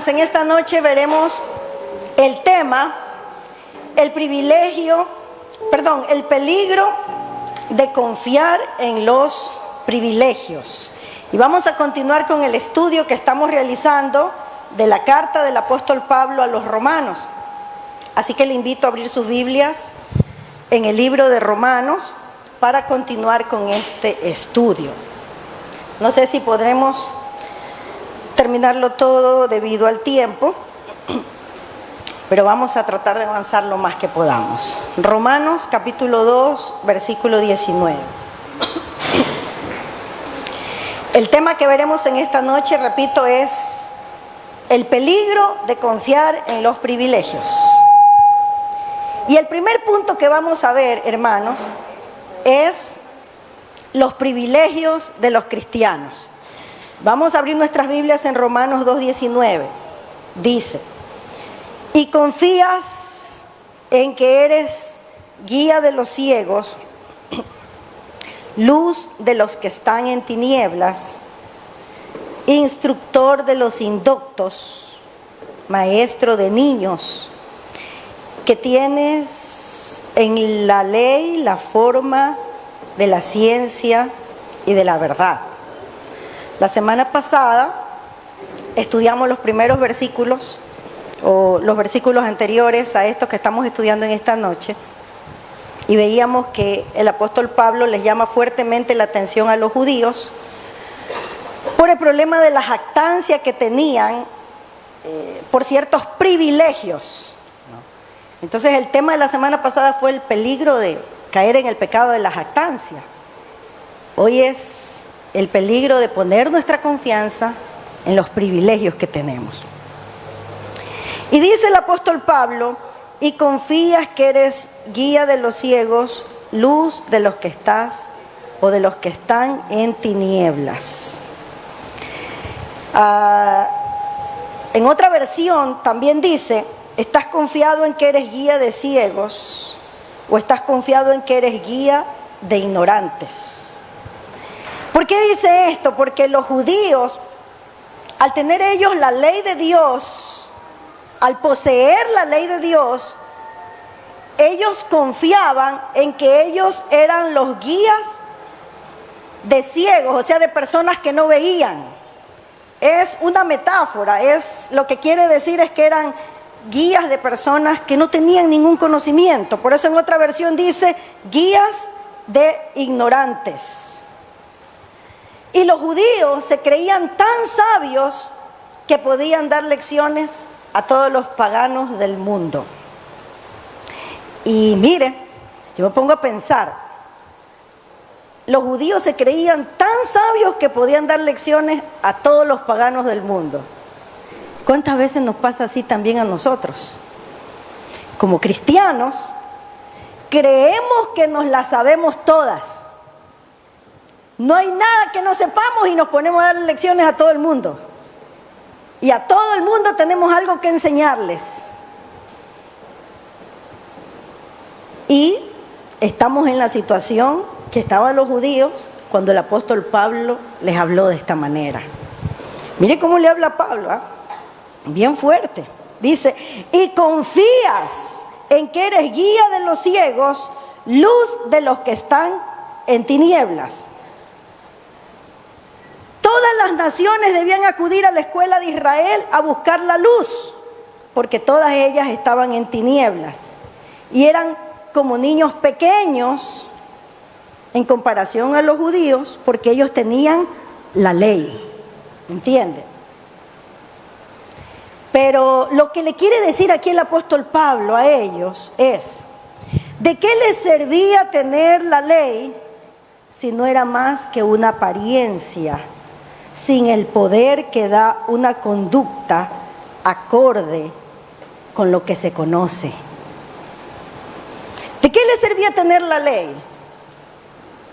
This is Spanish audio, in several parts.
hermanos, en esta noche veremos el tema, el peligro de confiar en los privilegios. Y vamos a continuar con el estudio que estamos realizando de la carta del apóstol Pablo a los romanos. Así que le invito a abrir sus Biblias en el libro de Romanos para continuar con este estudio. No sé si podremos terminarlo todo debido al tiempo, pero vamos a tratar de avanzar lo más que podamos. Romanos capítulo 2, versículo 19. El tema que veremos en esta noche, repito, es el peligro de confiar en los privilegios. Y el primer punto que vamos a ver, hermanos, es los privilegios de los cristianos. Vamos a abrir nuestras Biblias en Romanos 2:19. Dice: y confías en que eres guía de los ciegos, luz de los que están en tinieblas, instructor de los indoctos, maestro de niños, que tienes en la ley la forma de la ciencia y de la verdad. La semana pasada estudiamos los primeros versículos, o los versículos anteriores a estos que estamos estudiando en esta noche, y veíamos que el apóstol Pablo les llama fuertemente la atención a los judíos por el problema de la jactancia que tenían por ciertos privilegios. Entonces el tema de la semana pasada fue el peligro de caer en el pecado de la jactancia. Hoy es el peligro de poner nuestra confianza en los privilegios que tenemos. Y dice el apóstol Pablo: y confías que eres guía de los ciegos, luz de los que estás o de los que están en tinieblas. En otra versión también dice: ¿estás confiado en que eres guía de ciegos o estás confiado en que eres guía de ignorantes? ¿Por qué dice esto? Porque los judíos, al tener ellos la ley de Dios, al poseer la ley de Dios, ellos confiaban en que ellos eran los guías de ciegos, o sea, de personas que no veían. Es una metáfora, lo que quiere decir es que eran guías de personas que no tenían ningún conocimiento. Por eso en otra versión dice guías de ignorantes. Y los judíos se creían tan sabios que podían dar lecciones a todos los paganos del mundo. Y mire, yo me pongo a pensar, los judíos se creían tan sabios que podían dar lecciones a todos los paganos del mundo. ¿Cuántas veces nos pasa así también a nosotros? Como cristianos, creemos que nos las sabemos todas. No hay nada que no sepamos y nos ponemos a dar lecciones a todo el mundo. Y a todo el mundo tenemos algo que enseñarles. Y estamos en la situación que estaban los judíos cuando el apóstol Pablo les habló de esta manera. Mire cómo le habla Pablo, bien fuerte. Dice: y confías en que eres guía de los ciegos, luz de los que están en tinieblas. Todas las naciones debían acudir a la escuela de Israel a buscar la luz, porque todas ellas estaban en tinieblas y eran como niños pequeños en comparación a los judíos, porque ellos tenían la ley, ¿entiende? Pero lo que le quiere decir aquí el apóstol Pablo a ellos es: ¿de qué les servía tener la ley si no era más que una apariencia, sin el poder que da una conducta acorde con lo que se conoce? ¿De qué le servía tener la ley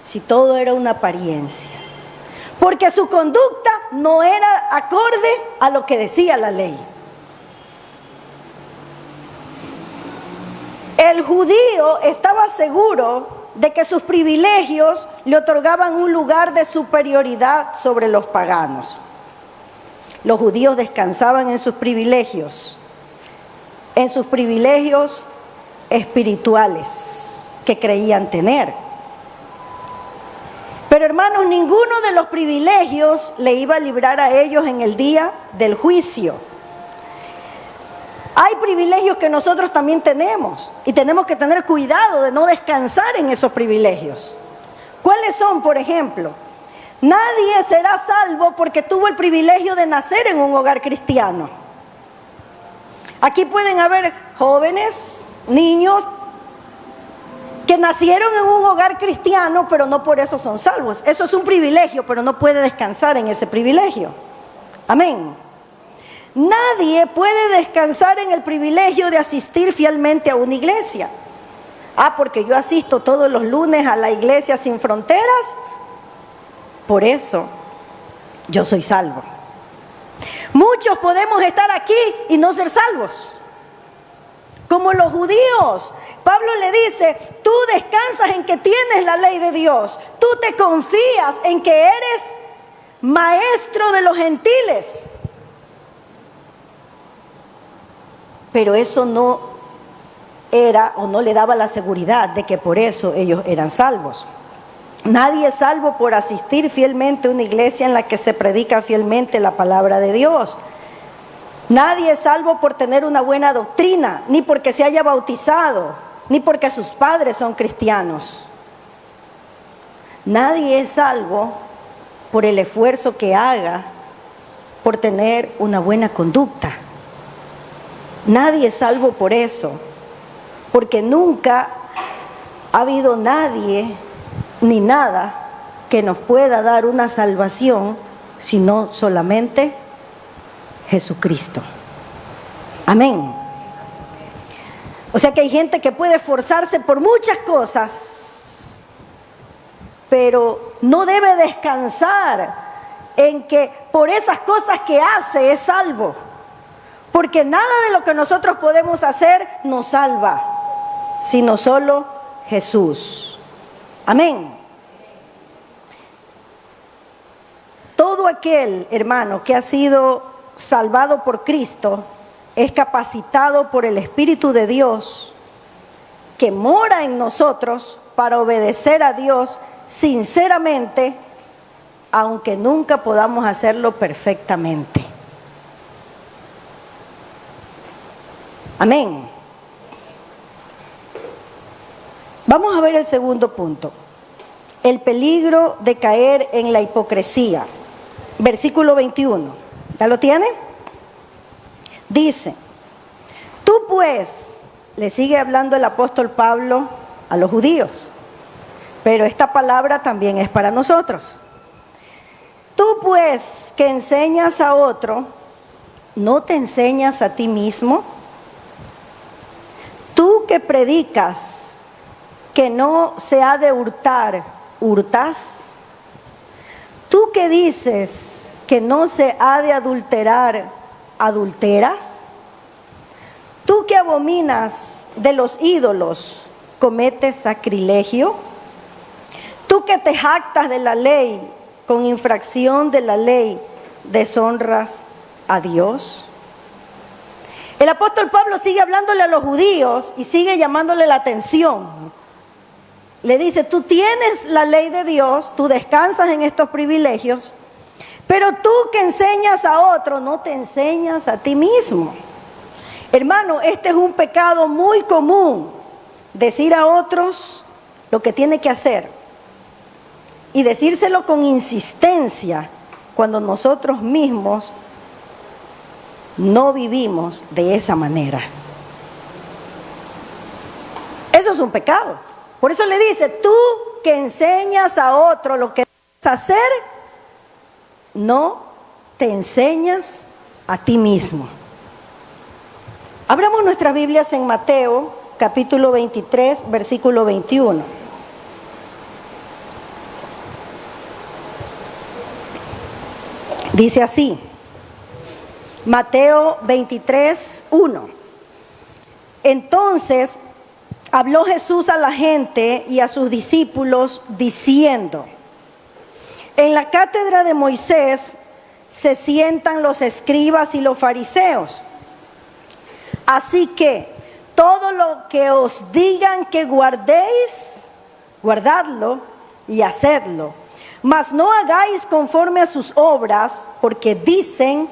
si todo era una apariencia? Porque su conducta no era acorde a lo que decía la ley. El judío estaba seguro de que sus privilegios le otorgaban un lugar de superioridad sobre los paganos. Los judíos descansaban en sus privilegios espirituales que creían tener. Pero hermanos, ninguno de los privilegios le iba a librar a ellos en el día del juicio. Hay privilegios que nosotros también tenemos y tenemos que tener cuidado de no descansar en esos privilegios. ¿Cuáles son, por ejemplo? Nadie será salvo porque tuvo el privilegio de nacer en un hogar cristiano. Aquí pueden haber jóvenes, niños, que nacieron en un hogar cristiano, pero no por eso son salvos. Eso es un privilegio, pero no puede descansar en ese privilegio. Amén. Nadie puede descansar en el privilegio de asistir fielmente a una iglesia. Porque yo asisto todos los lunes a la Iglesia Sin Fronteras, por eso yo soy salvo. Muchos podemos estar aquí y no ser salvos, como los judíos. Pablo le dice, tú descansas en que tienes la ley de Dios, tú te confías en que eres maestro de los gentiles. Pero eso no era o no le daba la seguridad de que por eso ellos eran salvos. Nadie es salvo por asistir fielmente a una iglesia en la que se predica fielmente la palabra de Dios. Nadie es salvo por tener una buena doctrina, ni porque se haya bautizado, ni porque sus padres son cristianos. Nadie es salvo por el esfuerzo que haga por tener una buena conducta. Nadie es salvo por eso, porque nunca ha habido nadie ni nada que nos pueda dar una salvación, sino solamente Jesucristo. Amén. O sea que hay gente que puede esforzarse por muchas cosas, pero no debe descansar en que por esas cosas que hace es salvo, porque nada de lo que nosotros podemos hacer nos salva, sino solo Jesús. Amén. Todo aquel, hermano, que ha sido salvado por Cristo es capacitado por el Espíritu de Dios que mora en nosotros para obedecer a Dios sinceramente, aunque nunca podamos hacerlo perfectamente. Amén. Vamos a ver el segundo punto. El peligro de caer en la hipocresía. Versículo 21. ¿Ya lo tiene? Dice, tú pues, le sigue hablando el apóstol Pablo a los judíos, pero esta palabra también es para nosotros. Tú pues, que enseñas a otro, ¿no te enseñas a ti mismo? Tú que predicas que no se ha de hurtar, ¿hurtas? Tú que dices que no se ha de adulterar, ¿adulteras? Tú que abominas de los ídolos, ¿cometes sacrilegio? Tú que te jactas de la ley, con infracción de la ley, ¿deshonras a Dios? El apóstol Pablo sigue hablándole a los judíos y sigue llamándole la atención. Le dice, tú tienes la ley de Dios, tú descansas en estos privilegios, pero tú que enseñas a otro, no te enseñas a ti mismo. Hermano, este es un pecado muy común, decir a otros lo que tiene que hacer y decírselo con insistencia cuando nosotros mismos no vivimos de esa manera. Eso es un pecado. Por eso le dice, tú que enseñas a otro lo que debes hacer, no te enseñas a ti mismo. Abramos nuestras Biblias en Mateo, capítulo 23, versículo 21. Dice así, Mateo 23, 1. Entonces habló Jesús a la gente y a sus discípulos diciendo, en la cátedra de Moisés se sientan los escribas y los fariseos. Así que todo lo que os digan que guardéis, guardadlo y hacedlo. Mas no hagáis conforme a sus obras, porque dicen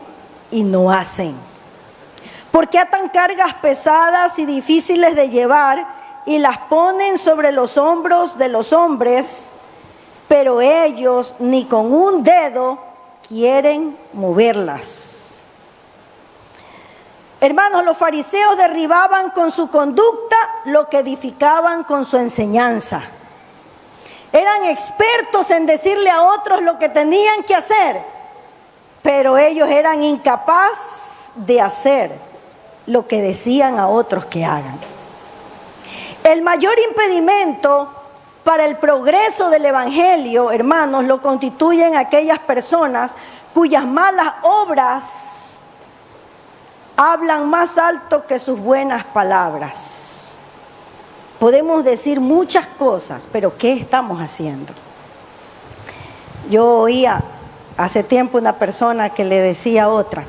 y no hacen. Porque atan cargas pesadas y difíciles de llevar y las ponen sobre los hombros de los hombres, pero ellos ni con un dedo quieren moverlas. Hermanos, los fariseos derribaban con su conducta lo que edificaban con su enseñanza. Eran expertos en decirle a otros lo que tenían que hacer, pero ellos eran incapaces de hacer lo que decían a otros que hagan. El mayor impedimento para el progreso del evangelio, hermanos, lo constituyen aquellas personas cuyas malas obras hablan más alto que sus buenas palabras. Podemos decir muchas cosas, pero ¿qué estamos haciendo? Yo oía hace tiempo una persona que le decía a otra,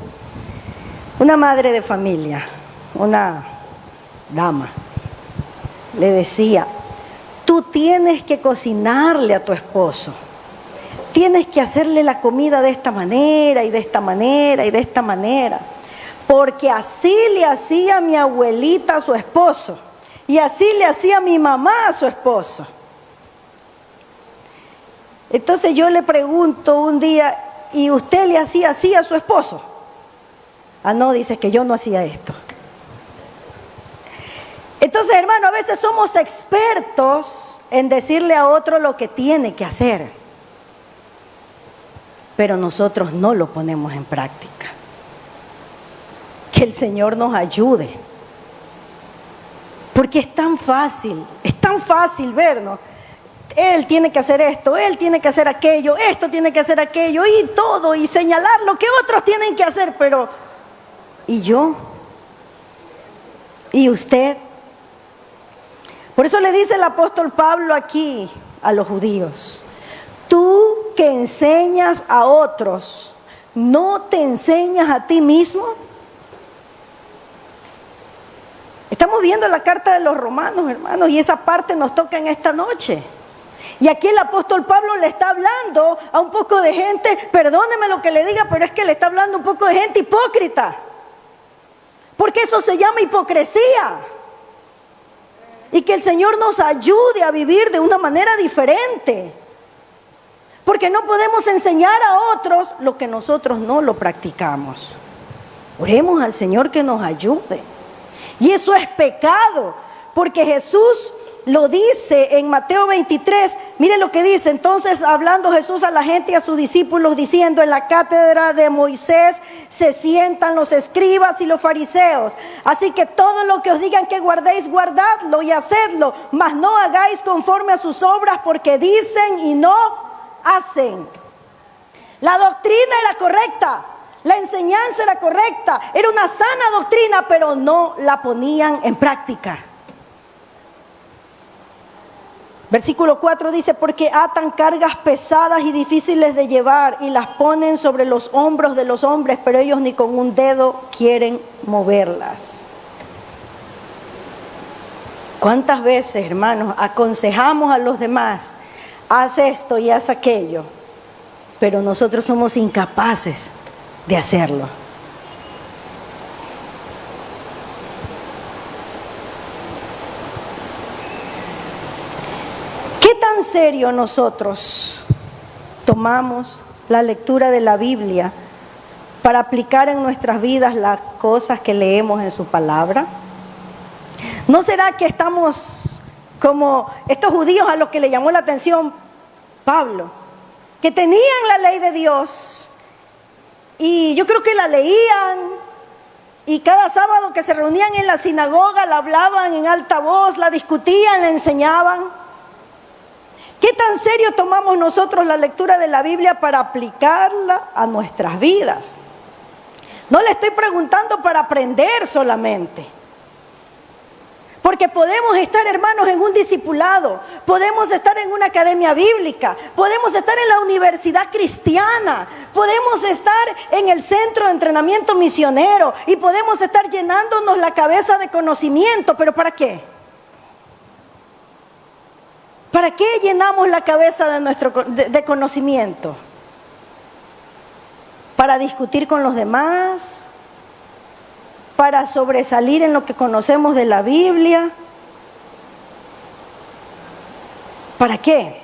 una madre de familia, una dama, le decía: tú tienes que cocinarle a tu esposo, tienes que hacerle la comida de esta manera y de esta manera y de esta manera, porque así le hacía mi abuelita a su esposo y así le hacía mi mamá a su esposo. Entonces yo le pregunto un día: ¿y usted le hacía así a su esposo? Ah, no, dice que yo no hacía esto. Entonces, hermano, a veces somos expertos en decirle a otro lo que tiene que hacer, pero nosotros no lo ponemos en práctica. Que el Señor nos ayude, porque es tan fácil vernos. Él tiene que hacer esto, él tiene que hacer aquello, esto tiene que hacer aquello y todo, y señalar lo que otros tienen que hacer, pero ¿y yo? ¿Y usted? Por eso le dice el apóstol Pablo aquí a los judíos: tú que enseñas a otros, ¿no te enseñas a ti mismo? Estamos viendo la carta de los Romanos, hermanos, y esa parte nos toca en esta noche. Y aquí el apóstol Pablo le está hablando a un poco de gente, perdóneme lo que le diga, pero es que le está hablando un poco de gente hipócrita. Porque eso se llama hipocresía. Y que el Señor nos ayude a vivir de una manera diferente. Porque no podemos enseñar a otros lo que nosotros no lo practicamos. Oremos al Señor que nos ayude. Y eso es pecado, porque Jesús lo dice en Mateo 23. Miren lo que dice. Entonces, hablando Jesús a la gente y a sus discípulos, diciendo: en la cátedra de Moisés se sientan los escribas y los fariseos. Así que todo lo que os digan que guardéis, guardadlo y hacedlo, mas no hagáis conforme a sus obras, porque dicen y no hacen. La doctrina era correcta, la enseñanza era correcta, era una sana doctrina, pero no la ponían en práctica. Versículo 4 dice: porque atan cargas pesadas y difíciles de llevar y las ponen sobre los hombros de los hombres, pero ellos ni con un dedo quieren moverlas. ¿Cuántas veces, hermanos, aconsejamos a los demás: haz esto y haz aquello, pero nosotros somos incapaces de hacerlo? ¿Qué tan serio nosotros tomamos la lectura de la Biblia para aplicar en nuestras vidas las cosas que leemos en su palabra? ¿No será que estamos como estos judíos a los que le llamó la atención Pablo, que tenían la ley de Dios y yo creo que la leían, y cada sábado que se reunían en la sinagoga la hablaban en alta voz, la discutían, la enseñaban? ¿Qué tan serio tomamos nosotros la lectura de la Biblia para aplicarla a nuestras vidas? No le estoy preguntando para aprender solamente, Porque podemos estar, hermanos, en un discipulado, podemos estar en una academia bíblica, podemos estar en la universidad cristiana, podemos estar en el centro de entrenamiento misionero y podemos estar llenándonos la cabeza de conocimiento. ¿Pero para qué? ¿Para qué llenamos la cabeza de conocimiento? ¿Para discutir con los demás? ¿Para sobresalir en lo que conocemos de la Biblia? ¿Para qué?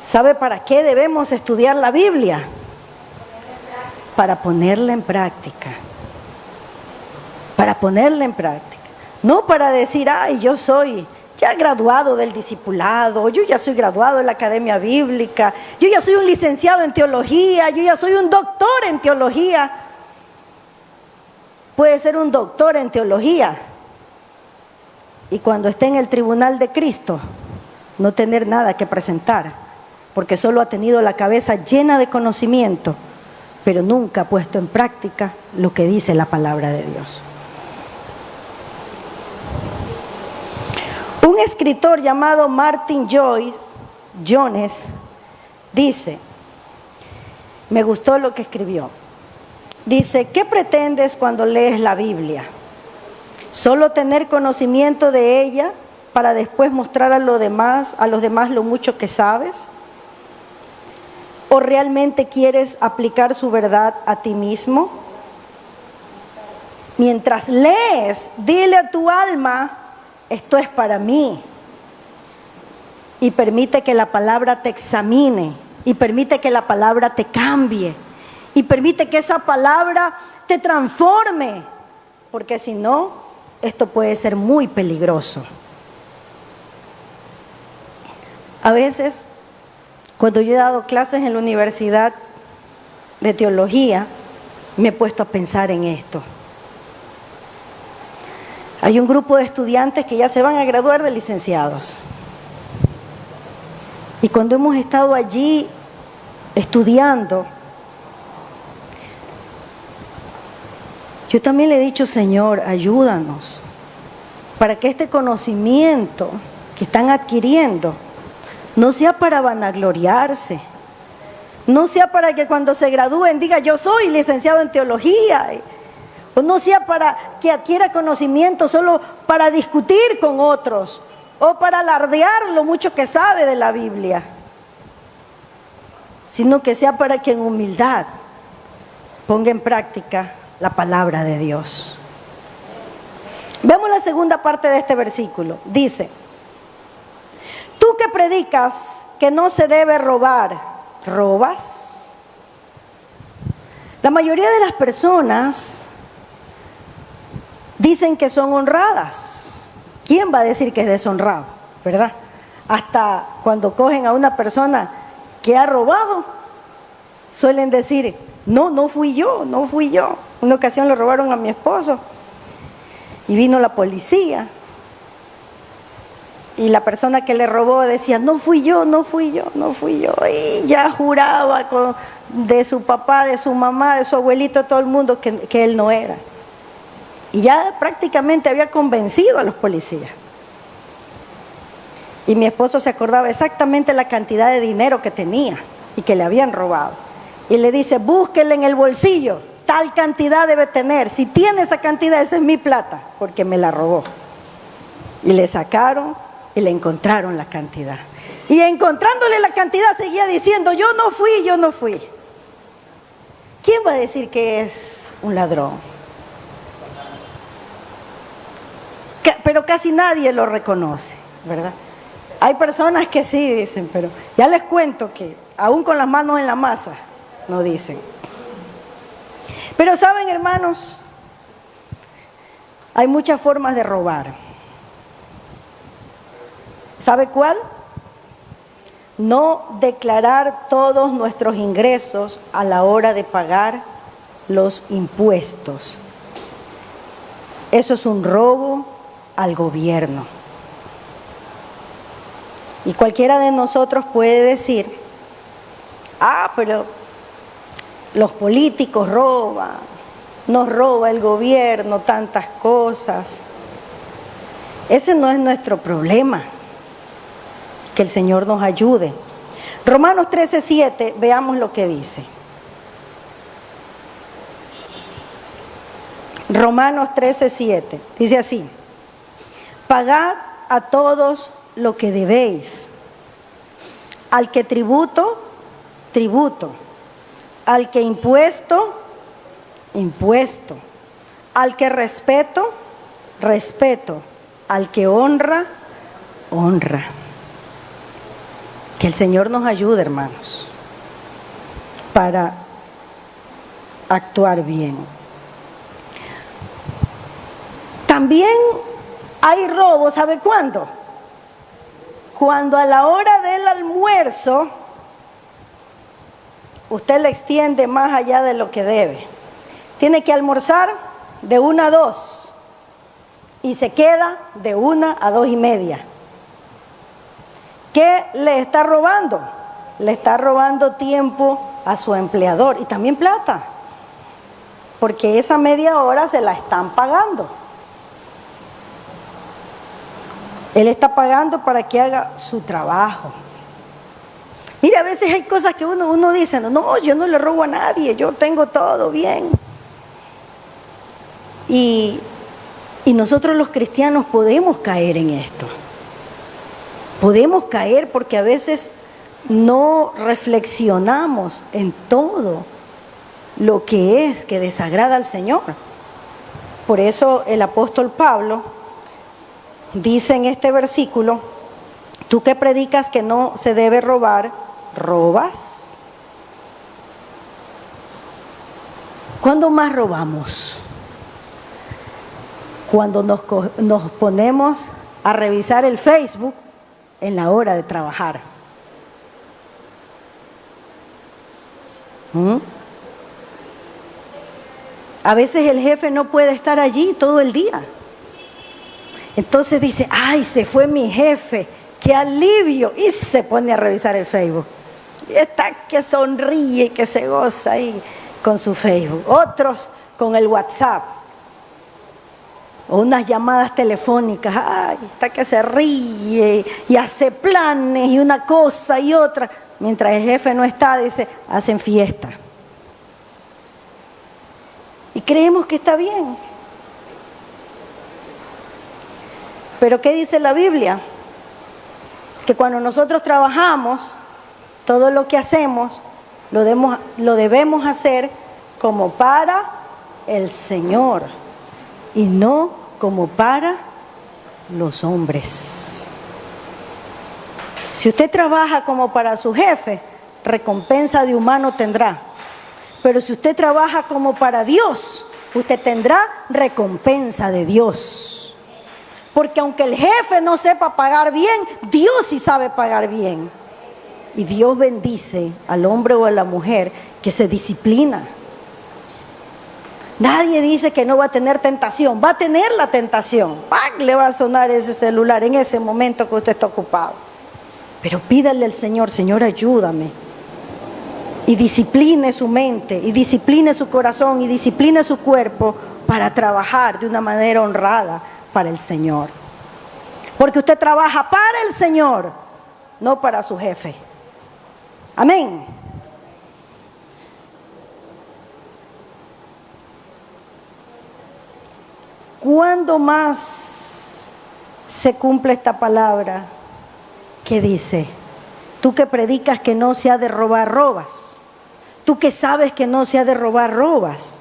¿Sabe para qué debemos estudiar la Biblia? Para ponerla en práctica. Para ponerla en práctica. No para decir, ay, yo soy ya graduado del discipulado, yo ya soy graduado de la academia bíblica, yo ya soy un licenciado en teología, yo ya soy un doctor en teología. Puede ser un doctor en teología y cuando esté en el tribunal de Cristo no tener nada que presentar, porque solo ha tenido la cabeza llena de conocimiento, pero nunca ha puesto en práctica lo que dice la palabra de Dios. Un escritor llamado Martin Jones dice, me gustó lo que escribió. Dice, ¿qué pretendes cuando lees la Biblia? ¿Solo tener conocimiento de ella para después mostrar a los demás lo mucho que sabes? ¿O realmente quieres aplicar su verdad a ti mismo? Mientras lees, dile a tu alma, esto es para mí. Y permite que la palabra te examine, y permite que la palabra te cambie. Y permite que esa palabra te transforme, porque si no, esto puede ser muy peligroso. A veces, cuando yo he dado clases en la universidad de teología, me he puesto a pensar en esto. Hay un grupo de estudiantes que ya se van a graduar de licenciados. Y cuando hemos estado allí estudiando, yo también le he dicho, Señor, ayúdanos para que este conocimiento que están adquiriendo no sea para vanagloriarse, no sea para que cuando se gradúen diga yo soy licenciado en teología, o no sea para que adquiera conocimiento solo para discutir con otros o para alardear lo mucho que sabe de la Biblia, sino que sea para que en humildad ponga en práctica la palabra de Dios. Vemos la segunda parte de este versículo. Dice, tú que predicas que no se debe robar, ¿robas? La mayoría de las personas dicen que son honradas. ¿Quién va a decir que es deshonrado? ¿Verdad? Hasta cuando cogen a una persona que ha robado, suelen decir, no fui yo. Una ocasión le robaron a mi esposo y vino la policía y la persona que le robó decía, no fui yo, y ya juraba de su papá, de su mamá, de su abuelito, todo el mundo que él no era, y ya prácticamente había convencido a los policías. Y mi esposo se acordaba exactamente la cantidad de dinero que tenía y que le habían robado, y le dice, búsquele en el bolsillo, tal cantidad debe tener, si tiene esa cantidad, esa es mi plata, porque me la robó. Y le sacaron y le encontraron la cantidad, y encontrándole la cantidad seguía diciendo, yo no fui. ¿Quién va a decir que es un ladrón? Pero casi nadie lo reconoce, ¿verdad? Hay personas que sí dicen, pero ya les cuento que aún con las manos en la masa no dicen. Pero saben, hermanos, hay muchas formas de robar. ¿Sabe cuál? No declarar todos nuestros ingresos a la hora de pagar los impuestos. Eso es un robo al gobierno. Y cualquiera de nosotros puede decir, pero los políticos roban, nos roba el gobierno tantas cosas. Ese no es nuestro problema. Que el Señor nos ayude. Romanos 13:7, veamos lo que dice. Romanos 13:7, dice así: pagad a todos lo que debéis. Al que tributo, tributo. Al que impuesto, impuesto. Al que respeto, respeto. Al que honra, honra. Que el Señor nos ayude, hermanos, para actuar bien. También hay robo, ¿sabe cuándo? Cuando a la hora del almuerzo usted le extiende más allá de lo que debe. Tiene que almorzar de 1 a 2 y se queda de 1 a 2:30. ¿Qué le está robando? Le está robando tiempo a su empleador y también plata, porque esa media hora se la están pagando. Él está pagando para que haga su trabajo. Mira, a veces hay cosas que uno dice, no, yo no le robo a nadie, yo tengo todo bien. Y nosotros los cristianos podemos caer en esto. Podemos caer porque a veces no reflexionamos en todo lo que desagrada al Señor. Por eso el apóstol Pablo dice en este versículo: tú que predicas que no se debe robar, ¿robas? ¿Cuándo más robamos? Cuando nos ponemos a revisar el Facebook en la hora de trabajar. A veces el jefe no puede estar allí todo el día. Entonces dice, ay, se fue mi jefe, qué alivio. Y se pone a revisar el Facebook. Y está que sonríe y que se goza ahí con su Facebook. Otros con el WhatsApp. O unas llamadas telefónicas, ay, está que se ríe y hace planes y una cosa y otra. Mientras el jefe no está, dice, hacen fiesta. Y creemos que está bien. Pero ¿qué dice la Biblia? Que cuando nosotros trabajamos, todo lo que hacemos lo debemos hacer como para el Señor y no como para los hombres. Si usted trabaja como para su jefe, recompensa de humano tendrá. Pero si usted trabaja como para Dios, usted tendrá recompensa de Dios. Porque aunque el jefe no sepa pagar bien, Dios sí sabe pagar bien. Y Dios bendice al hombre o a la mujer que se disciplina. Nadie dice que no va a tener tentación, va a tener la tentación. ¡Pac! Le va a sonar ese celular en ese momento que usted está ocupado. Pero pídale al Señor, Señor, ayúdame. Y discipline su mente, y discipline su corazón, y discipline su cuerpo para trabajar de una manera honrada para el Señor. Porque usted trabaja para el Señor, no para su jefe. Amén. ¿Cuándo más se cumple esta palabra que dice: tú que predicas que no se ha de robar, robas? Tú que sabes que no se ha de robar, robas.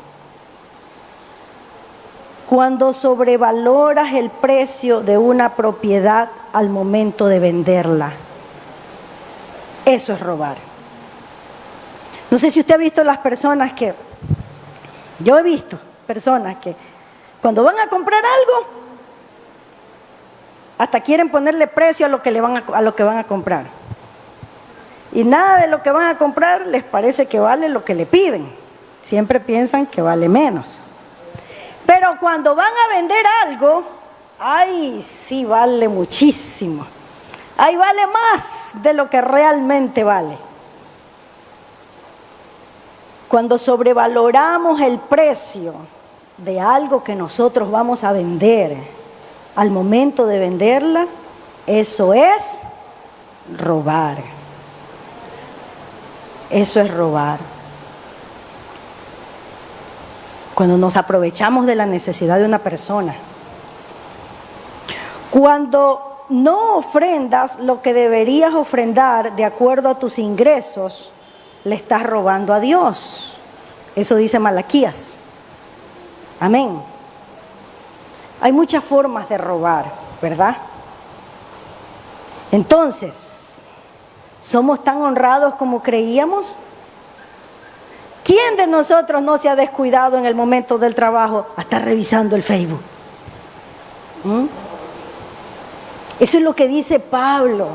Cuando sobrevaloras el precio de una propiedad al momento de venderla. Eso es robar. No sé si usted ha visto las personas que... Yo he visto personas que cuando van a comprar algo, hasta quieren ponerle precio a lo que van a comprar. Y nada de lo que van a comprar les parece que vale lo que le piden. Siempre piensan que vale menos. Pero cuando van a vender algo, ¡ay, sí vale muchísimo! ¡Ay, vale más de lo que realmente vale! Cuando sobrevaloramos el precio de algo que nosotros vamos a vender, al momento de venderla, eso es robar. Eso es robar. Cuando nos aprovechamos de la necesidad de una persona. Cuando no ofrendas lo que deberías ofrendar de acuerdo a tus ingresos, le estás robando a Dios. Eso dice Malaquías. Amén. Hay muchas formas de robar, ¿verdad? Entonces, ¿somos tan honrados como creíamos? ¿Quién de nosotros no se ha descuidado en el momento del trabajo a estar revisando el Facebook? Eso es lo que dice Pablo.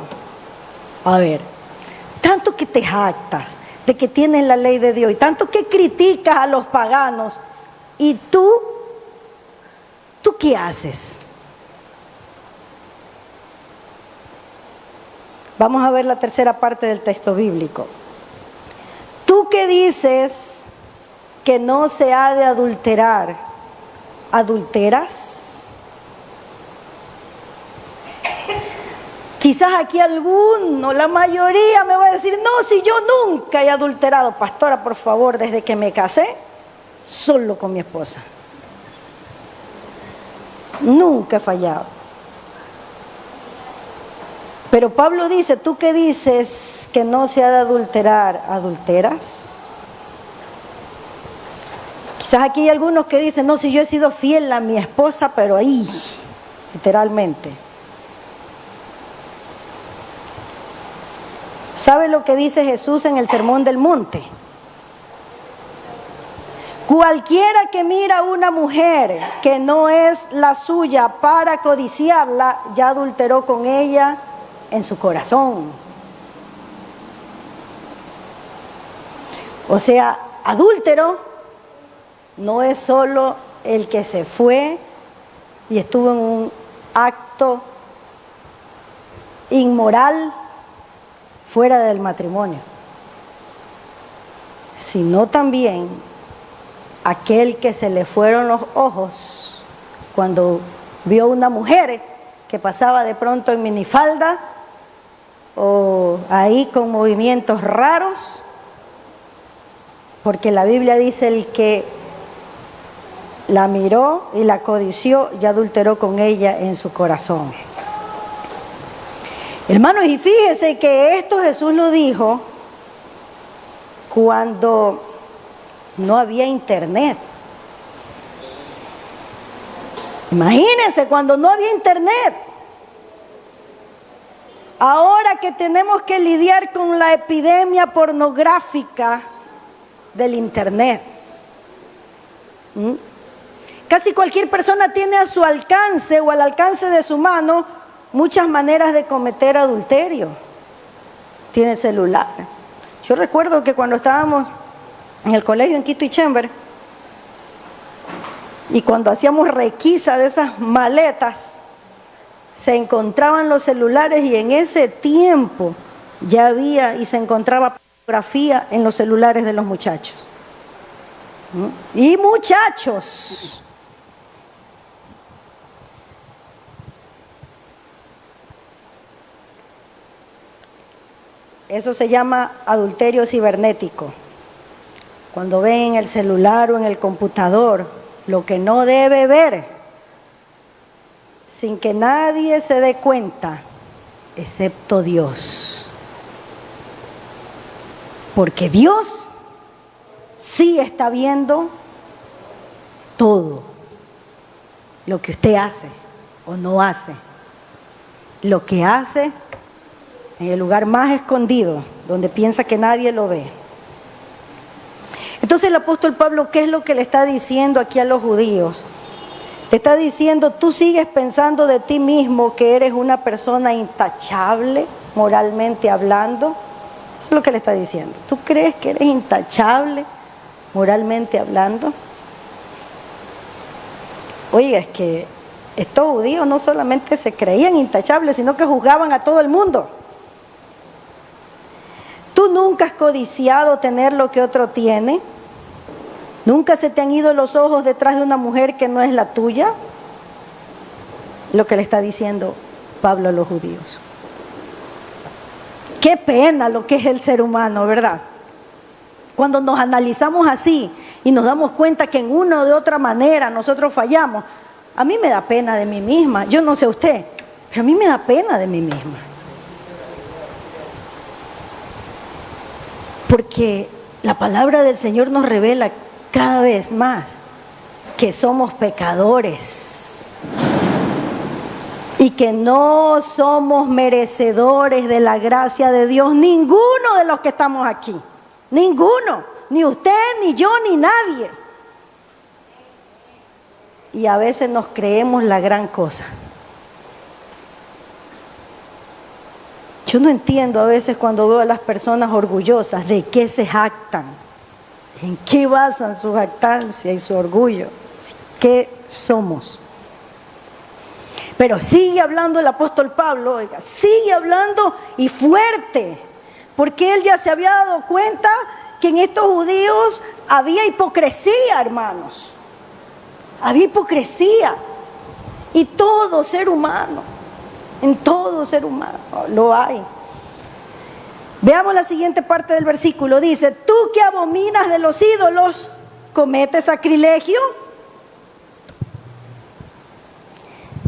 A ver, tanto que te jactas de que tienes la ley de Dios y tanto que criticas a los paganos, y ¿tú qué haces? Vamos a ver la tercera parte del texto bíblico. Tú que dices que no se ha de adulterar, ¿adulteras? Quizás aquí alguno, la mayoría me va a decir, no, si yo nunca he adulterado. Pastora, por favor, desde que me casé, solo con mi esposa. Nunca he fallado. Pero Pablo dice, tú que dices que no se ha de adulterar, ¿adulteras? Quizás aquí hay algunos que dicen, no, si yo he sido fiel a mi esposa, pero ahí, literalmente. ¿Sabe lo que dice Jesús en el Sermón del Monte? Cualquiera que mira a una mujer que no es la suya para codiciarla, ya adulteró con ella en su corazón. O sea, adúltero no es solo el que se fue y estuvo en un acto inmoral fuera del matrimonio, sino también aquel que se le fueron los ojos cuando vio una mujer que pasaba de pronto en minifalda o ahí con movimientos raros, porque la Biblia dice el que la miró y la codició ya adulteró con ella en su corazón. Hermanos, y fíjese que esto Jesús lo dijo cuando no había internet. Imagínense cuando no había internet. Ahora que tenemos que lidiar con la epidemia pornográfica del internet. Casi cualquier persona tiene a su alcance o al alcance de su mano muchas maneras de cometer adulterio. Tiene celular. Yo recuerdo que cuando estábamos en el colegio en Quito y Chember, y cuando hacíamos requisa de esas maletas, se encontraban los celulares, y en ese tiempo ya había y se encontraba pornografía en los celulares de los muchachos. Y muchachos. Eso se llama adulterio cibernético. Cuando ven en el celular o en el computador lo que no debe ver, sin que nadie se dé cuenta, excepto Dios. Porque Dios sí está viendo todo lo que usted hace o no hace. Lo que hace en el lugar más escondido, donde piensa que nadie lo ve. Entonces el apóstol Pablo, ¿qué es lo que le está diciendo aquí a los judíos? Le está diciendo, tú sigues pensando de ti mismo que eres una persona intachable, moralmente hablando. Eso es lo que le está diciendo. ¿Tú crees que eres intachable, moralmente hablando? Oiga, es que estos judíos no solamente se creían intachables, sino que juzgaban a todo el mundo. ¿Tú nunca has codiciado tener lo que otro tiene? ¿Nunca se te han ido los ojos detrás de una mujer que no es la tuya? lo que le está diciendo Pablo a los judíos. Qué pena lo que es el ser humano, ¿verdad? Cuando nos analizamos así y nos damos cuenta que en una o de otra manera nosotros fallamos, a mí me da pena de mí misma. Yo no sé usted, pero a mí me da pena de mí misma. Porque la palabra del Señor nos revela cada vez más que somos pecadores y que no somos merecedores de la gracia de Dios, ninguno de los que estamos aquí, ninguno, ni usted, ni yo, ni nadie. Y a veces nos creemos la gran cosa. Yo no entiendo a veces cuando veo a las personas orgullosas, ¿de qué se jactan? ¿En qué basan su jactancia y su orgullo? ¿Qué somos? Pero sigue hablando el apóstol Pablo, oiga, sigue hablando y fuerte, porque él ya se había dado cuenta que en estos judíos había hipocresía, hermanos. Había hipocresía. Y todo ser humano, en todo ser humano lo hay. Veamos la siguiente parte del versículo. Dice, tú que abominas de los ídolos, ¿cometes sacrilegio?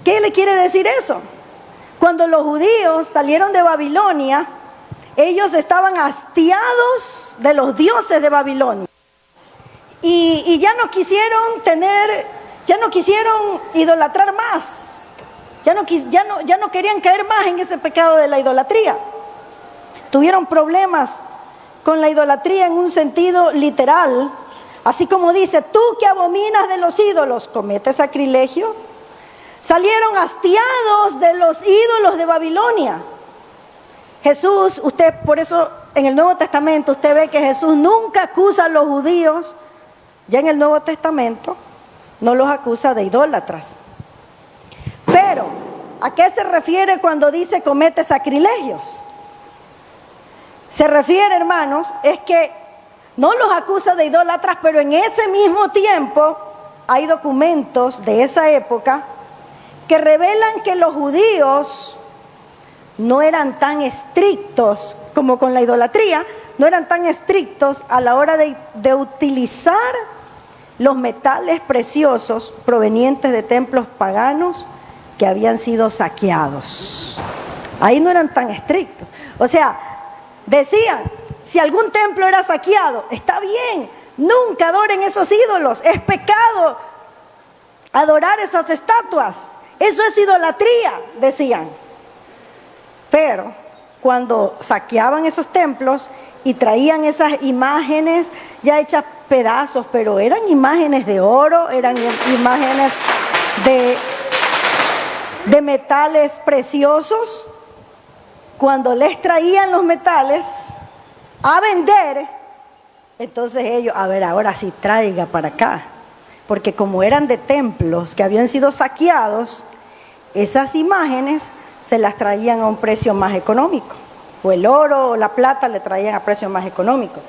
¿Qué le quiere decir eso? Cuando los judíos salieron de Babilonia, ellos estaban hastiados de los dioses de Babilonia. Y ya no quisieron idolatrar más. Ya no querían caer más en ese pecado de la idolatría. Tuvieron problemas con la idolatría en un sentido literal. Así como dice, tú que abominas de los ídolos, ¿cometes sacrilegio? Salieron hastiados de los ídolos de Babilonia. Jesús, usted por eso en el Nuevo Testamento usted ve que Jesús nunca acusa a los judíos, ya en el Nuevo Testamento no los acusa de idólatras. Pero, ¿a qué se refiere cuando dice comete sacrilegios? Se refiere, hermanos, es que no los acusa de idólatras, pero en ese mismo tiempo hay documentos de esa época que revelan que los judíos no eran tan estrictos como con la idolatría, no eran tan estrictos a la hora de utilizar los metales preciosos provenientes de templos paganos que habían sido saqueados. Ahí no eran tan estrictos. O sea, decían, si algún templo era saqueado, está bien, nunca adoren esos ídolos, es pecado adorar esas estatuas, eso es idolatría, decían. Pero cuando saqueaban esos templos y traían esas imágenes ya hechas pedazos, pero eran imágenes de oro, eran imágenes de metales preciosos, cuando les traían los metales a vender, entonces ellos, a ver, ahora sí traiga para acá, porque como eran de templos que habían sido saqueados, esas imágenes se las traían a un precio más económico, o el oro o la plata le traían a precio más económico.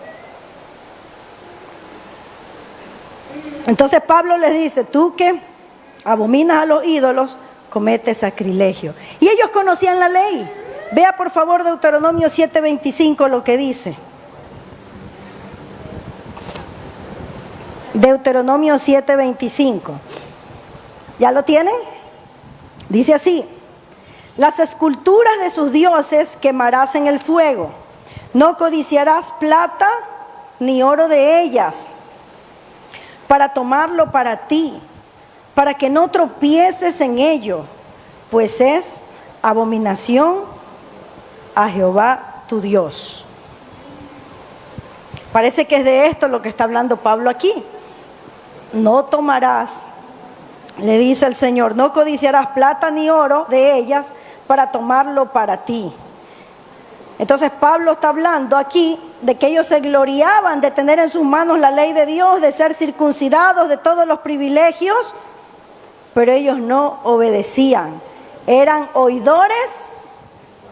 Entonces Pablo les dice, tú que abominas a los ídolos, cometes sacrilegio. Y ellos conocían la ley. Vea por favor Deuteronomio 7:25 lo que dice. Deuteronomio 7:25. ¿Ya lo tienen? Dice así: las esculturas de sus dioses quemarás en el fuego, no codiciarás plata ni oro de ellas, para tomarlo para ti, para que no tropieces en ello, pues es abominación a Jehová tu Dios. Parece que es de esto lo que está hablando Pablo aquí. No tomarás, le dice el Señor, no codiciarás plata ni oro de ellas para tomarlo para ti. Entonces Pablo está hablando aquí de que ellos se gloriaban de tener en sus manos la ley de Dios, de ser circuncidados, de todos los privilegios, pero ellos no obedecían. Eran oidores,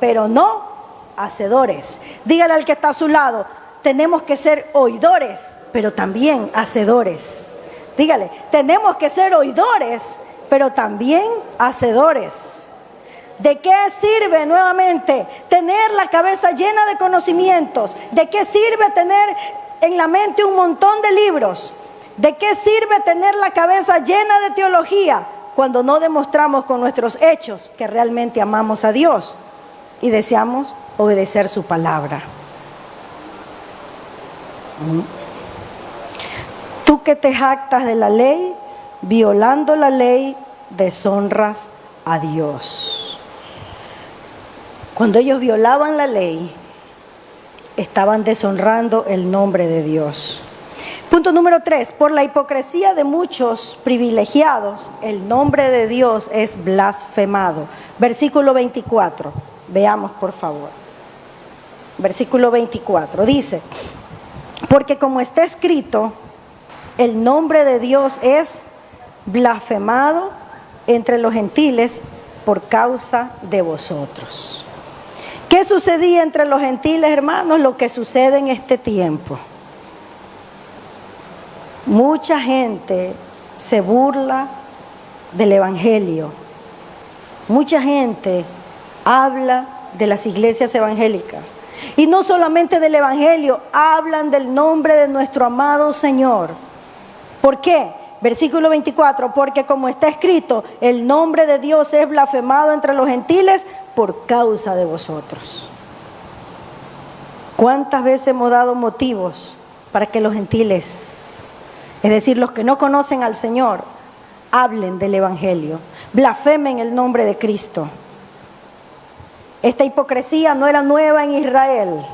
pero no hacedores. Dígale al que está a su lado, tenemos que ser oidores, pero también hacedores. Dígale, tenemos que ser oidores, pero también hacedores. ¿De qué sirve nuevamente tener la cabeza llena de conocimientos? ¿De qué sirve tener en la mente un montón de libros? ¿De qué sirve tener la cabeza llena de teología cuando no demostramos con nuestros hechos que realmente amamos a Dios y deseamos obedecer su palabra? Tú que te jactas de la ley, violando la ley, deshonras a Dios. Cuando ellos violaban la ley, estaban deshonrando el nombre de Dios. Punto número 3. Por la hipocresía de muchos privilegiados, el nombre de Dios es blasfemado. Versículo 24. Veamos, por favor. Versículo 24. Dice: porque como está escrito, el nombre de Dios es blasfemado entre los gentiles por causa de vosotros. ¿Qué sucedía entre los gentiles, hermanos? Lo que sucede en este tiempo. Mucha gente se burla del evangelio. Mucha gente habla de las iglesias evangélicas. Y no solamente del evangelio, hablan del nombre de nuestro amado Señor. ¿Por qué? Versículo 24, porque como está escrito, el nombre de Dios es blasfemado entre los gentiles por causa de vosotros. ¿Cuántas veces hemos dado motivos para que los gentiles, es decir, los que no conocen al Señor, hablen del evangelio, blasfemen el nombre de Cristo? Esta hipocresía no era nueva en Israel.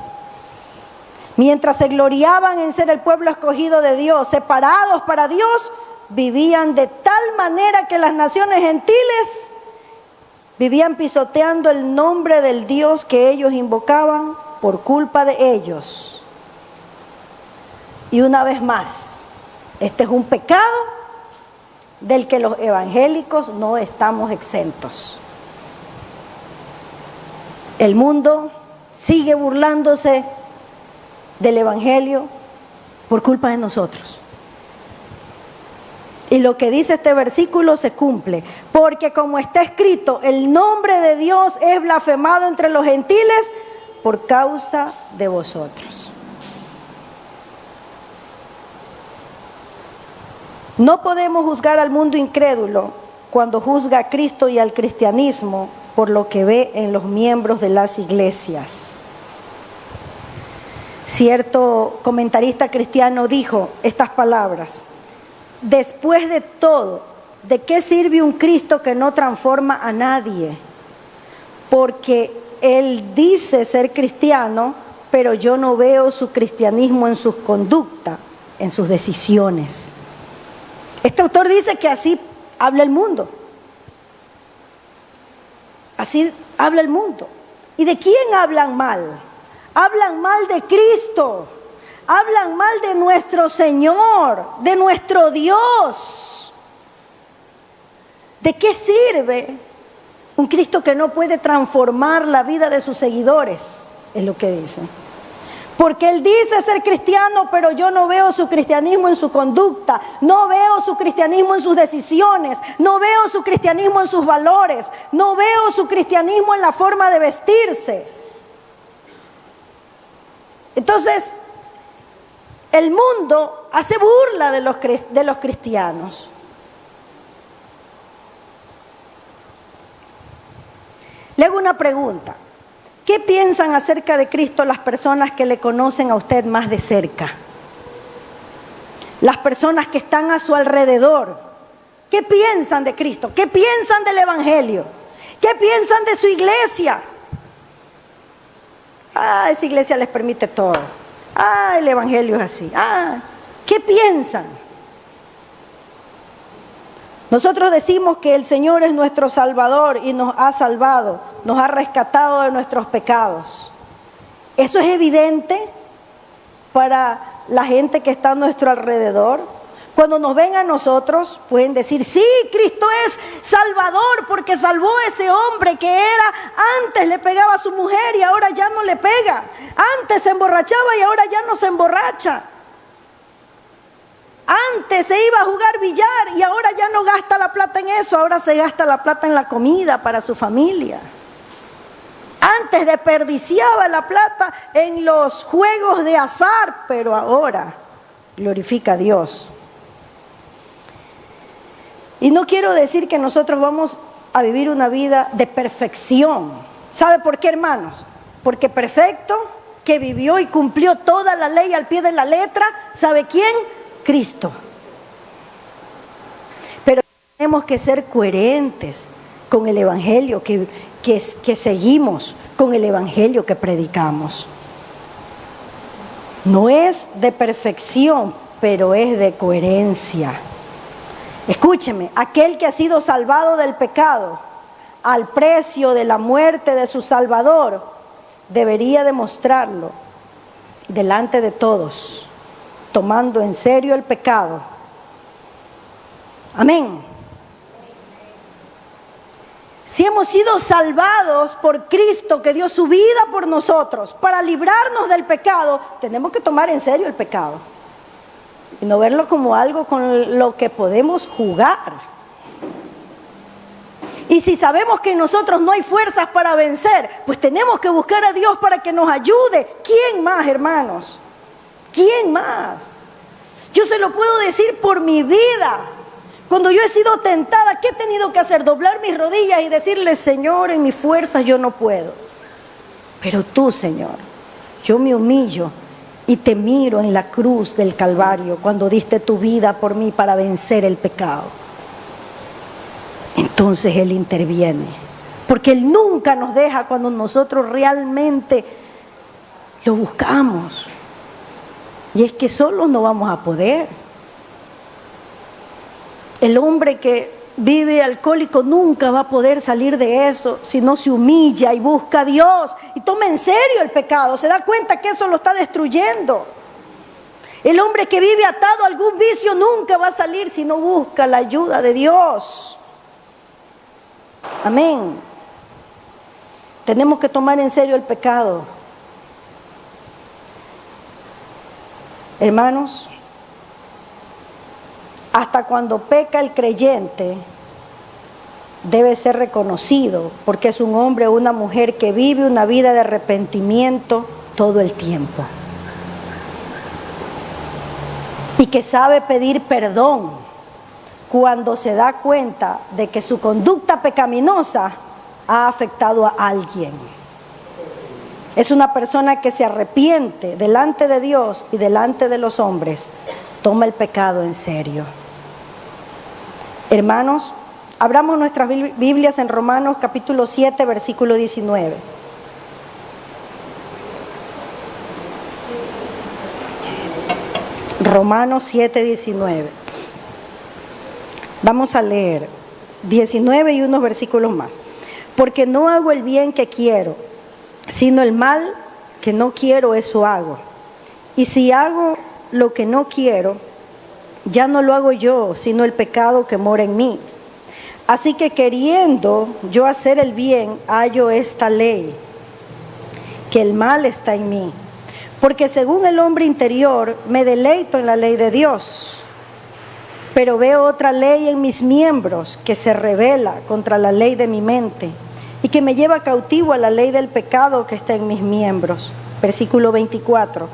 Mientras se gloriaban en ser el pueblo escogido de Dios, separados para Dios, vivían de tal manera que las naciones gentiles vivían pisoteando el nombre del Dios que ellos invocaban por culpa de ellos. Y una vez más, este es un pecado del que los evangélicos no estamos exentos. El mundo sigue burlándose del evangelio por culpa de nosotros. Y lo que dice este versículo se cumple, porque como está escrito, el nombre de Dios es blasfemado entre los gentiles por causa de vosotros. No podemos juzgar al mundo incrédulo cuando juzga a Cristo y al cristianismo por lo que ve en los miembros de las iglesias. Cierto comentarista cristiano dijo estas palabras: después de todo, ¿de qué sirve un Cristo que no transforma a nadie? Porque él dice ser cristiano, pero yo no veo su cristianismo en sus conductas, en sus decisiones. Este autor dice que así habla el mundo. Así habla el mundo. ¿Y de quién hablan mal? Hablan mal de Cristo. Hablan mal de nuestro Señor, de nuestro Dios. ¿De qué sirve un Cristo que no puede transformar la vida de sus seguidores? Es lo que dice. Porque él dice ser cristiano, pero yo no veo su cristianismo en su conducta, no veo su cristianismo en sus decisiones, no veo su cristianismo en sus valores, no veo su cristianismo en la forma de vestirse. Entonces, el mundo hace burla de los cristianos. Le hago una pregunta. ¿Qué piensan acerca de Cristo las personas que le conocen a usted más de cerca? Las personas que están a su alrededor. ¿Qué piensan de Cristo? ¿Qué piensan del Evangelio? ¿Qué piensan de su iglesia? Esa iglesia les permite todo. El Evangelio es así. ¿Qué piensan? Nosotros decimos que el Señor es nuestro Salvador y nos ha salvado, nos ha rescatado de nuestros pecados. Eso es evidente para la gente que está a nuestro alrededor. Cuando nos ven a nosotros, pueden decir, sí, Cristo es Salvador porque salvó a ese hombre que antes le pegaba a su mujer y ahora ya no le pega. Antes se emborrachaba y ahora ya no se emborracha. Antes se iba a jugar billar y ahora ya no gasta la plata en eso, ahora se gasta la plata en la comida para su familia. Antes desperdiciaba la plata en los juegos de azar, pero ahora glorifica a Dios. Y no quiero decir que nosotros vamos a vivir una vida de perfección. ¿Sabe por qué, hermanos? Porque perfecto, que vivió y cumplió toda la ley al pie de la letra, ¿sabe quién? Cristo. Pero tenemos que ser coherentes con el evangelio que seguimos, con el evangelio que predicamos. No es de perfección, pero es de coherencia. Escúcheme, aquel que ha sido salvado del pecado al precio de la muerte de su Salvador, debería demostrarlo delante de todos, tomando en serio el pecado. Amén. Si hemos sido salvados por Cristo, que dio su vida por nosotros, para librarnos del pecado, tenemos que tomar en serio el pecado. Y no verlo como algo con lo que podemos jugar. Y si sabemos que en nosotros no hay fuerzas para vencer, pues tenemos que buscar a Dios para que nos ayude. ¿Quién más, hermanos? ¿Quién más? Yo se lo puedo decir por mi vida. Cuando yo he sido tentada, ¿qué he tenido que hacer? Doblar mis rodillas y decirle: Señor, en mis fuerzas yo no puedo. Pero tú, Señor, yo me humillo y te miro en la cruz del Calvario, cuando diste tu vida por mí para vencer el pecado. Entonces Él interviene, porque Él nunca nos deja cuando nosotros realmente lo buscamos. Y es que solos no vamos a poder. El hombre que vive alcohólico nunca va a poder salir de eso si no se humilla y busca a Dios y toma en serio el pecado. Se da cuenta que eso lo está destruyendo. El hombre que vive atado a algún vicio nunca va a salir si no busca la ayuda de Dios. Amén. Tenemos que tomar en serio el pecado. Hermanos, hasta cuando peca el creyente, debe ser reconocido, porque es un hombre o una mujer que vive una vida de arrepentimiento todo el tiempo. Y que sabe pedir perdón cuando se da cuenta de que su conducta pecaminosa ha afectado a alguien. Es una persona que se arrepiente delante de Dios y delante de los hombres, toma el pecado en serio. Hermanos, abramos nuestras Biblias en Romanos capítulo 7, versículo 19. Romanos 7, 19. Vamos a leer 19 y unos versículos más. Porque no hago el bien que quiero, sino el mal que no quiero, eso hago. Y si hago lo que no quiero, ya no lo hago yo, sino el pecado que mora en mí. Así que queriendo yo hacer el bien, hallo esta ley, que el mal está en mí. Porque según el hombre interior, me deleito en la ley de Dios. Pero veo otra ley en mis miembros que se rebela contra la ley de mi mente y que me lleva cautivo a la ley del pecado que está en mis miembros. Versículo 24.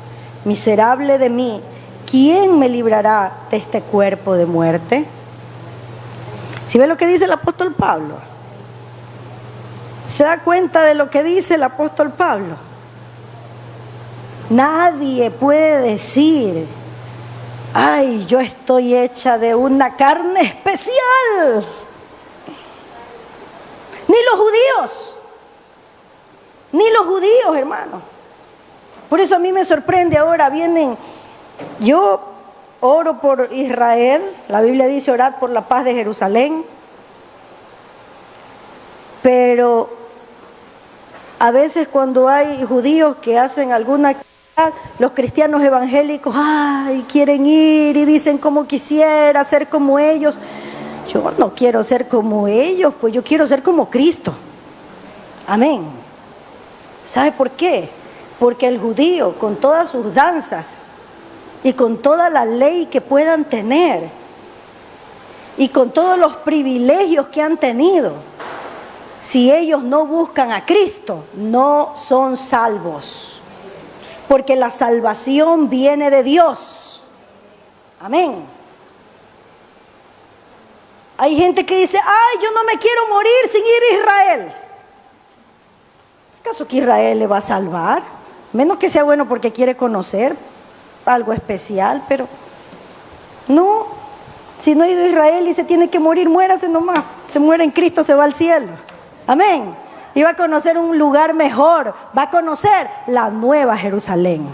Miserable de mí, ¿quién me librará de este cuerpo de muerte? ¿Sí ve lo que dice el apóstol Pablo? ¿Se da cuenta de lo que dice el apóstol Pablo? Nadie puede decir: ay, yo estoy hecha de una carne especial. Ni los judíos, hermano. Por eso a mí me sorprende ahora, yo oro por Israel, la Biblia dice orar por la paz de Jerusalén, pero a veces cuando hay judíos que hacen alguna actividad, los cristianos evangélicos, quieren ir y dicen: como quisiera ser como ellos. Yo no quiero ser como ellos, pues yo quiero ser como Cristo. Amén. ¿Sabe por qué? Porque el judío, con todas sus danzas y con toda la ley que puedan tener y con todos los privilegios que han tenido, si ellos no buscan a Cristo, no son salvos, porque la salvación viene de Dios. Amén. Hay gente que dice, ay, yo no me quiero morir sin ir a Israel. ¿Acaso que Israel le va a salvar? Menos que sea bueno porque quiere conocer algo especial, pero no. Si no ha ido a Israel y se tiene que morir, muérase nomás. Se muere en Cristo, se va al cielo. Amén. Y va a conocer un lugar mejor. Va a conocer la nueva Jerusalén.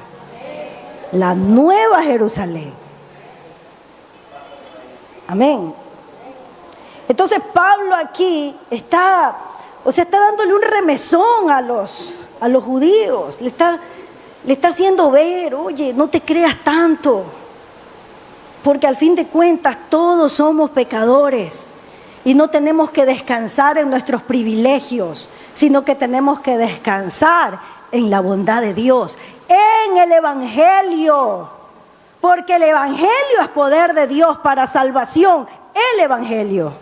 La nueva Jerusalén. Amén. Entonces Pablo aquí está dándole un remesón a los judíos. Le está haciendo ver, oye, no te creas tanto. Porque al fin de cuentas todos somos pecadores. Y no tenemos que descansar en nuestros privilegios, sino que tenemos que descansar en la bondad de Dios, en el Evangelio. Porque el Evangelio es poder de Dios para salvación. El Evangelio.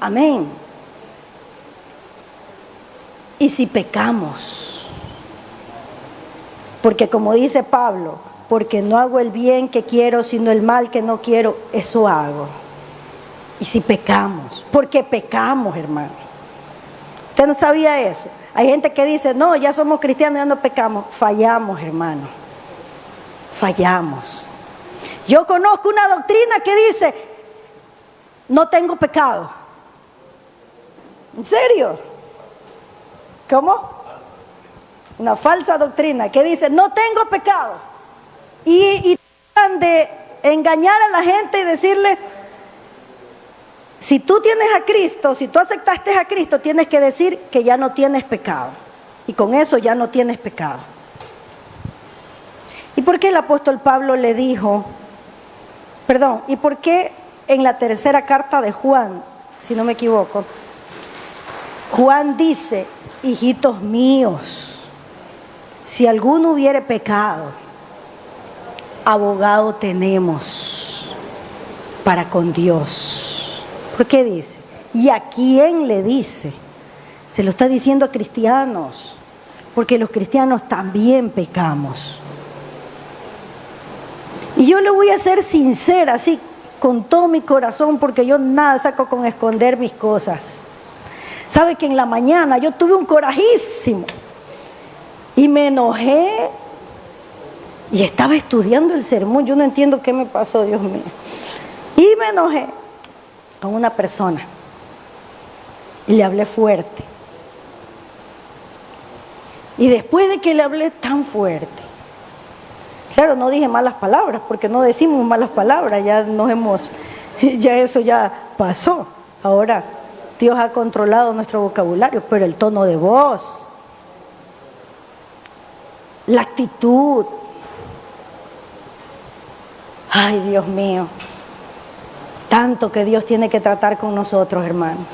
Amén. Y si pecamos, porque como dice Pablo, porque no hago el bien que quiero, sino el mal que no quiero, eso hago. Y si pecamos, porque pecamos, hermano. ¿Usted no sabía eso? Hay gente que dice, no, ya somos cristianos, ya no pecamos. Fallamos, hermano. Fallamos. Yo conozco una doctrina que dice, no tengo pecado. ¿En serio? ¿Cómo? Una falsa doctrina que dice, no tengo pecado. Y tratan de engañar a la gente y decirle, si tú tienes a Cristo, si tú aceptaste a Cristo, tienes que decir que ya no tienes pecado. Y con eso ya no tienes pecado. ¿Y por qué el apóstol Pablo le dijo, y por qué en la tercera carta de Juan, si no me equivoco, Juan dice, hijitos míos, si alguno hubiere pecado, abogado tenemos para con Dios. ¿Por qué dice? ¿Y a quién le dice? Se lo está diciendo a cristianos, porque los cristianos también pecamos. Y yo le voy a ser sincera, así, con todo mi corazón, porque yo nada saco con esconder mis cosas. ¿Sabe que en la mañana yo tuve un corajísimo? Y me enojé. Y estaba estudiando el sermón. Yo no entiendo qué me pasó, Dios mío. Y me enojé con una persona. Y le hablé fuerte. Y después de que le hablé tan fuerte, claro, no dije malas palabras, porque no decimos malas palabras, ya eso ya pasó. Ahora Dios ha controlado nuestro vocabulario, pero el tono de voz, la actitud, ay, Dios mío, tanto que Dios tiene que tratar con nosotros, hermanos.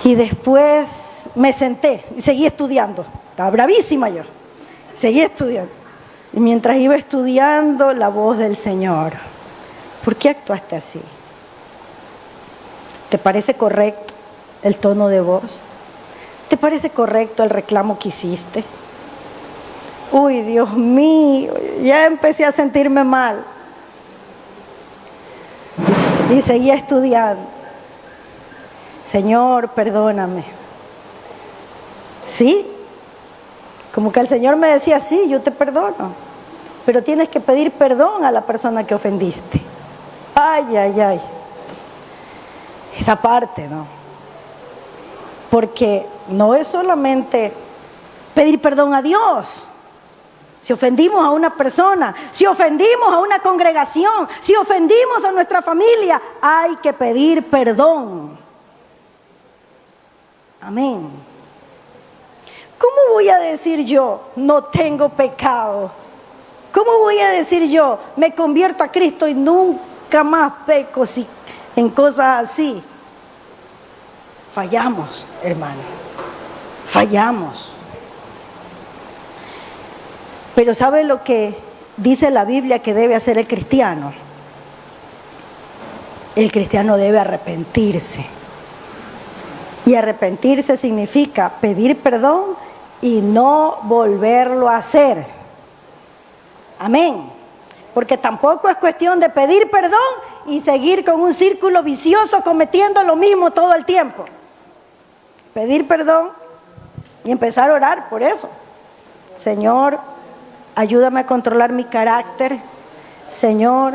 Y después me senté y seguí estudiando. Estaba bravísima yo. Seguí estudiando. Y mientras iba estudiando, la voz del Señor. ¿Por qué actuaste así? ¿Te parece correcto el tono de voz? ¿Te parece correcto el reclamo que hiciste? Uy, Dios mío, ya empecé a sentirme mal. Y seguía estudiando. Señor, perdóname. ¿Sí? Como que el Señor me decía, sí, yo te perdono, pero tienes que pedir perdón a la persona que ofendiste. Ay, ay, ay. Esa parte, ¿no? Porque no es solamente pedir perdón a Dios. Si ofendimos a una persona, si ofendimos a una congregación, si ofendimos a nuestra familia, hay que pedir perdón. Amén. ¿Cómo voy a decir yo, no tengo pecado? ¿Cómo voy a decir yo, me convierto a Cristo y nunca más peco en cosas así? Fallamos, hermano. Fallamos. Pero ¿sabe lo que dice la Biblia que debe hacer el cristiano? El cristiano debe arrepentirse. Y arrepentirse significa pedir perdón y no volverlo a hacer. Amén. Porque tampoco es cuestión de pedir perdón y seguir con un círculo vicioso cometiendo lo mismo todo el tiempo. Pedir perdón y empezar a orar por eso. Señor, ayúdame a controlar mi carácter. Señor,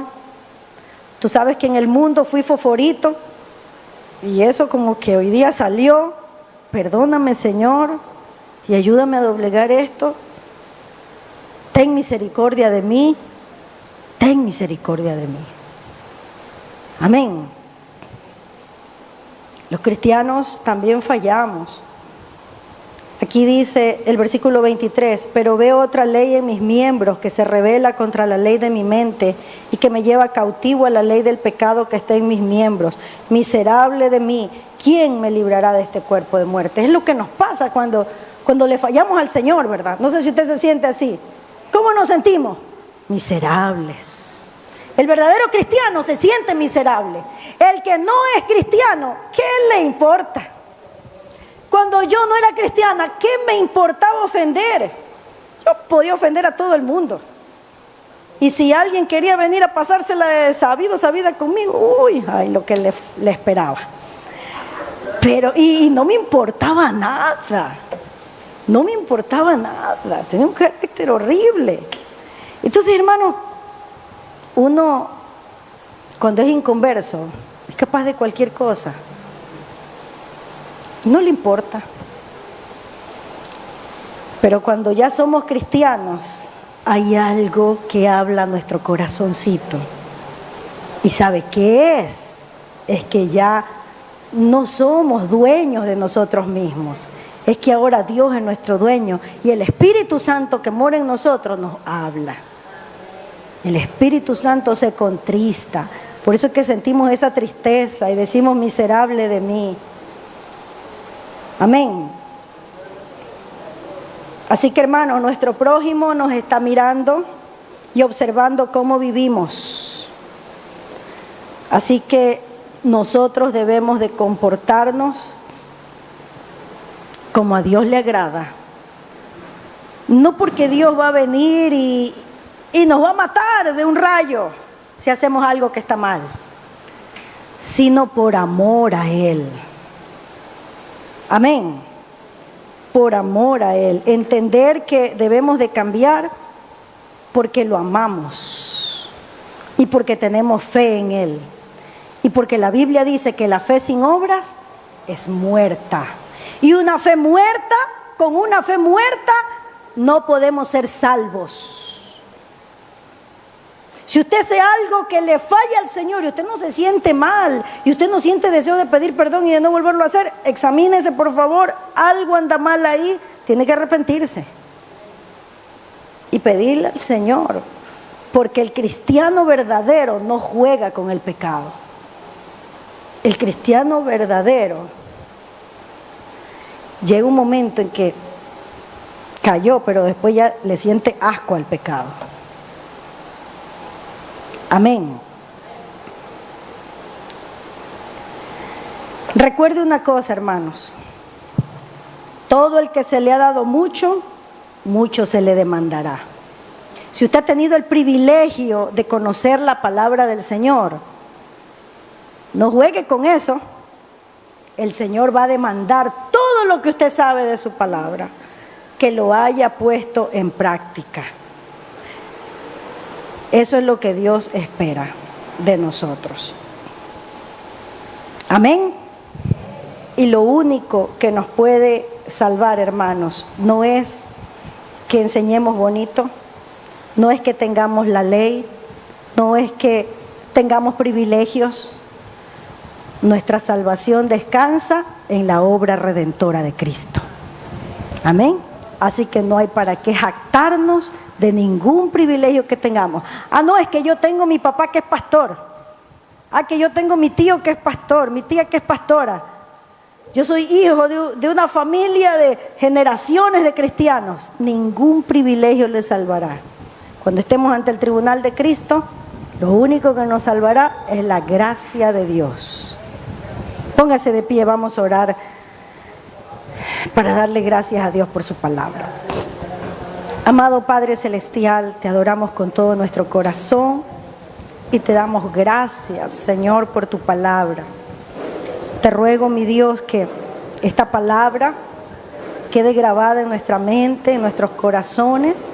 tú sabes que en el mundo fui foforito y eso como que hoy día salió. Perdóname, Señor, y ayúdame a doblegar esto. Ten misericordia de mí. Ten misericordia de mí. Amén. Los cristianos también fallamos. Aquí dice el versículo 23, pero veo otra ley en mis miembros que se rebela contra la ley de mi mente y que me lleva cautivo a la ley del pecado que está en mis miembros. Miserable de mí, ¿quién me librará de este cuerpo de muerte? Es lo que nos pasa cuando le fallamos al Señor, ¿verdad? No sé si usted se siente así. ¿Cómo nos sentimos? Miserables. El verdadero cristiano se siente miserable. El que no es cristiano, ¿qué le importa? Cuando yo no era cristiana, ¿qué me importaba ofender? Yo podía ofender a todo el mundo. Y si alguien quería venir a pasársela de sabida conmigo, uy, ay, lo que le esperaba. Pero, y no me importaba nada. No me importaba nada. Tenía un carácter horrible. Entonces, hermano, uno, cuando es inconverso, es capaz de cualquier cosa. No le importa. Pero cuando ya somos cristianos, hay algo que habla nuestro corazoncito. ¿Y sabe qué es? Es que ya no somos dueños de nosotros mismos. Es que ahora Dios es nuestro dueño y el Espíritu Santo que mora en nosotros nos habla. El Espíritu Santo se contrista. Por eso es que sentimos esa tristeza y decimos miserable de mí. Amén. Así que, hermanos, nuestro prójimo nos está mirando y observando cómo vivimos. Así que nosotros debemos de comportarnos como a Dios le agrada. No porque Dios va a venir y nos va a matar de un rayo si hacemos algo que está mal, sino por amor a Él. Amén. Por amor a Él. Entender que debemos de cambiar porque lo amamos y porque tenemos fe en Él. Y porque la Biblia dice que la fe sin obras es muerta. Y una fe muerta, con una fe muerta, no podemos ser salvos. Si usted hace algo que le falla al Señor y usted no se siente mal y usted no siente deseo de pedir perdón y de no volverlo a hacer, examínese por favor, algo anda mal ahí, tiene que arrepentirse y pedirle al Señor, porque el cristiano verdadero no juega con el pecado. El cristiano verdadero llega un momento en que cayó, pero después ya le siente asco al pecado. Amén. Recuerde una cosa, hermanos. Todo el que se le ha dado mucho, mucho se le demandará. Si usted ha tenido el privilegio de conocer la palabra del Señor, no juegue con eso. El Señor va a demandar todo lo que usted sabe de su palabra, que lo haya puesto en práctica. Eso es lo que Dios espera de nosotros. Amén. Y lo único que nos puede salvar, hermanos, no es que enseñemos bonito, no es que tengamos la ley, no es que tengamos privilegios. Nuestra salvación descansa en la obra redentora de Cristo. Amén. Así que no hay para qué jactarnos de ningún privilegio que tengamos. No, es que yo tengo mi papá que es pastor. Que yo tengo mi tío que es pastor, mi tía que es pastora. yo soy hijo de una familia de generaciones de cristianos. Ningún privilegio le salvará. Cuando estemos ante el tribunal de Cristo, lo único que nos salvará es la gracia de Dios. Póngase de pie, vamos a orar para darle gracias a Dios por su palabra. Amado Padre Celestial, te adoramos con todo nuestro corazón y te damos gracias, Señor, por tu palabra. Te ruego, mi Dios, que esta palabra quede grabada en nuestra mente, en nuestros corazones,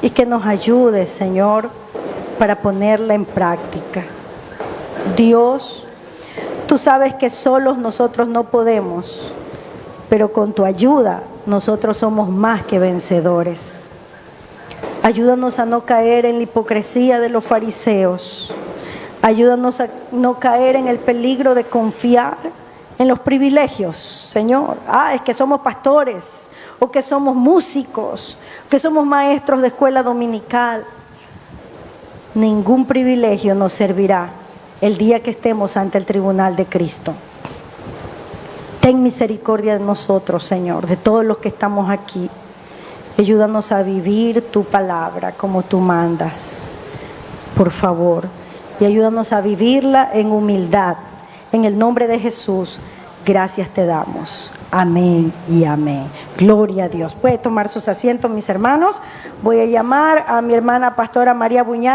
y que nos ayude, Señor, para ponerla en práctica. Dios, tú sabes que solos nosotros no podemos, pero con tu ayuda nosotros somos más que vencedores. Ayúdanos a no caer en la hipocresía de los fariseos. Ayúdanos a no caer en el peligro de confiar en los privilegios, Señor. Es que somos pastores, o que somos músicos, que somos maestros de escuela dominical. Ningún privilegio nos servirá el día que estemos ante el tribunal de Cristo. Ten misericordia de nosotros, Señor, de todos los que estamos aquí. Ayúdanos a vivir tu palabra como tú mandas, por favor. Y ayúdanos a vivirla en humildad. En el nombre de Jesús, gracias te damos. Amén y amén. Gloria a Dios. Puede tomar sus asientos, mis hermanos. Voy a llamar a mi hermana pastora María Buñán.